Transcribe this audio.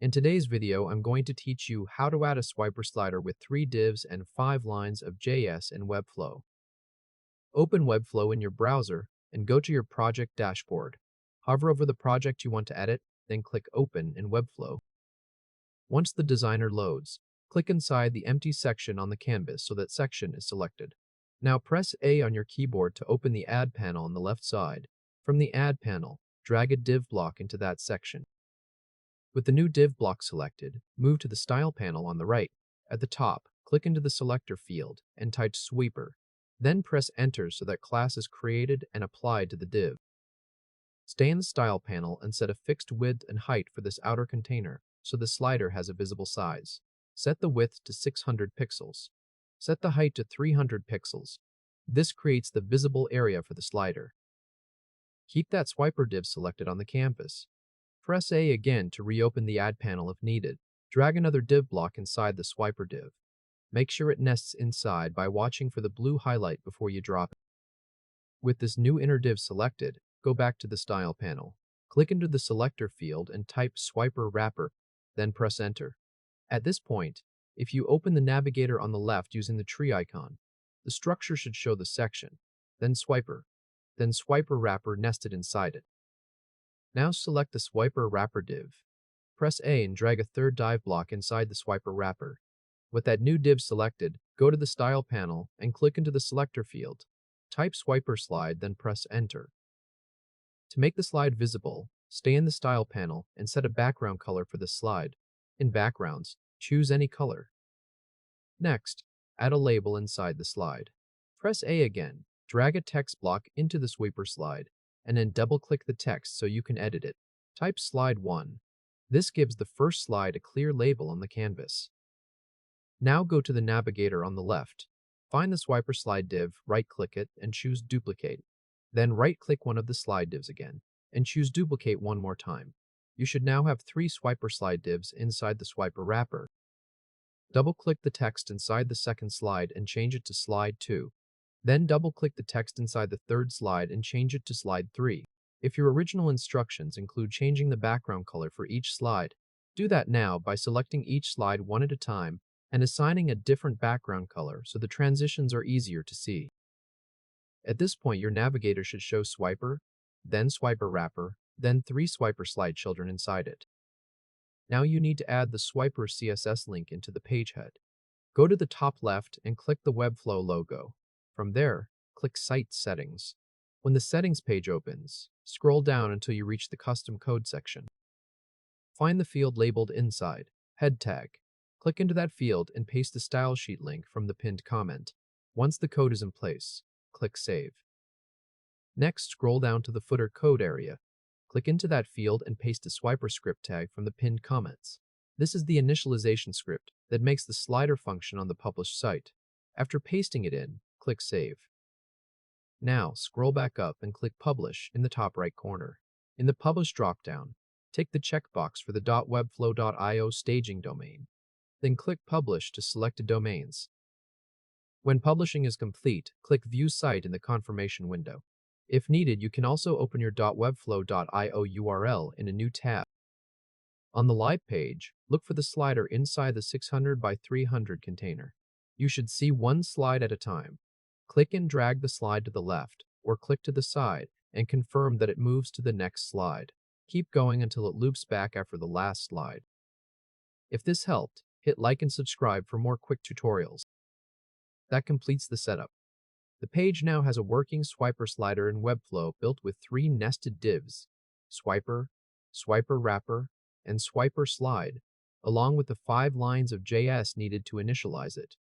In today's video, I'm going to teach you how to add a swiper slider with 3 divs and 5 lines of JS in Webflow. Open Webflow in your browser and go to your project dashboard. Hover over the project you want to edit, then click Open in Webflow. Once the designer loads, click inside the empty section on the canvas so that section is selected. Now press A on your keyboard to open the Add panel on the left side. From the Add panel, drag a div block into that section. With the new div block selected, move to the Style panel on the right. At the top, click into the Selector field and type Swiper. Then press Enter so that class is created and applied to the div. Stay in the Style panel and set a fixed width and height for this outer container so the slider has a visible size. Set the width to 600 pixels. Set the height to 300 pixels. This creates the visible area for the slider. Keep that swiper div selected on the canvas. Press A again to reopen the Add panel if needed. Drag another div block inside the swiper div. Make sure it nests inside by watching for the blue highlight before you drop it. With this new inner div selected, go back to the Style panel. Click into the Selector field and type Swiper Wrapper, then press Enter. At this point, if you open the Navigator on the left using the tree icon, the structure should show the section, then Swiper Wrapper nested inside it. Now select the Swiper Wrapper div. Press A and drag a third div block inside the Swiper Wrapper. With that new div selected, go to the Style panel and click into the Selector field. Type Swiper Slide, then press Enter. To make the slide visible, stay in the Style panel and set a background color for this slide. In Backgrounds, choose any color. Next, add a label inside the slide. Press A again, drag a text block into the swiper slide, and then double-click the text so you can edit it. Type Slide 1. This gives the first slide a clear label on the canvas. Now go to the Navigator on the left. Find the swiper slide div, right-click it, and choose Duplicate. Then right-click one of the slide divs again, and choose Duplicate one more time. You should now have 3 swiper slide divs inside the swiper wrapper. Double-click the text inside the second slide and change it to Slide 2. Then double-click the text inside the third slide and change it to Slide 3. If your original instructions include changing the background color for each slide, do that now by selecting each slide one at a time and assigning a different background color so the transitions are easier to see. At this point, your Navigator should show Swiper, then Swiper Wrapper, then 3 swiper slide children inside it. Now you need to add the Swiper CSS link into the page head. Go to the top left and click the Webflow logo. From there, click Site Settings. When the Settings page opens, scroll down until you reach the Custom Code section. Find the field labeled inside, Head Tag. Click into that field and paste the style sheet link from the pinned comment. Once the code is in place, click Save. Next, scroll down to the Footer Code area. Click into that field and paste the swiper script tag from the pinned comments. This is the initialization script that makes the slider function on the published site. After pasting it in, click Save. Now, scroll back up and click Publish in the top right corner. In the Publish dropdown, tick the checkbox for the .webflow.io staging domain. Then click Publish to selected domains. When publishing is complete, click View Site in the confirmation window. If needed, you can also open your .webflow.io URL in a new tab. On the live page, look for the slider inside the 600 by 300 container. You should see one slide at a time. Click and drag the slide to the left, or click to the side, and confirm that it moves to the next slide. Keep going until it loops back after the last slide. If this helped, hit like and subscribe for more quick tutorials. That completes the setup. The page now has a working swiper slider in Webflow built with 3 nested divs, Swiper, Swiper Wrapper, and Swiper Slide, along with the 5 lines of JS needed to initialize it.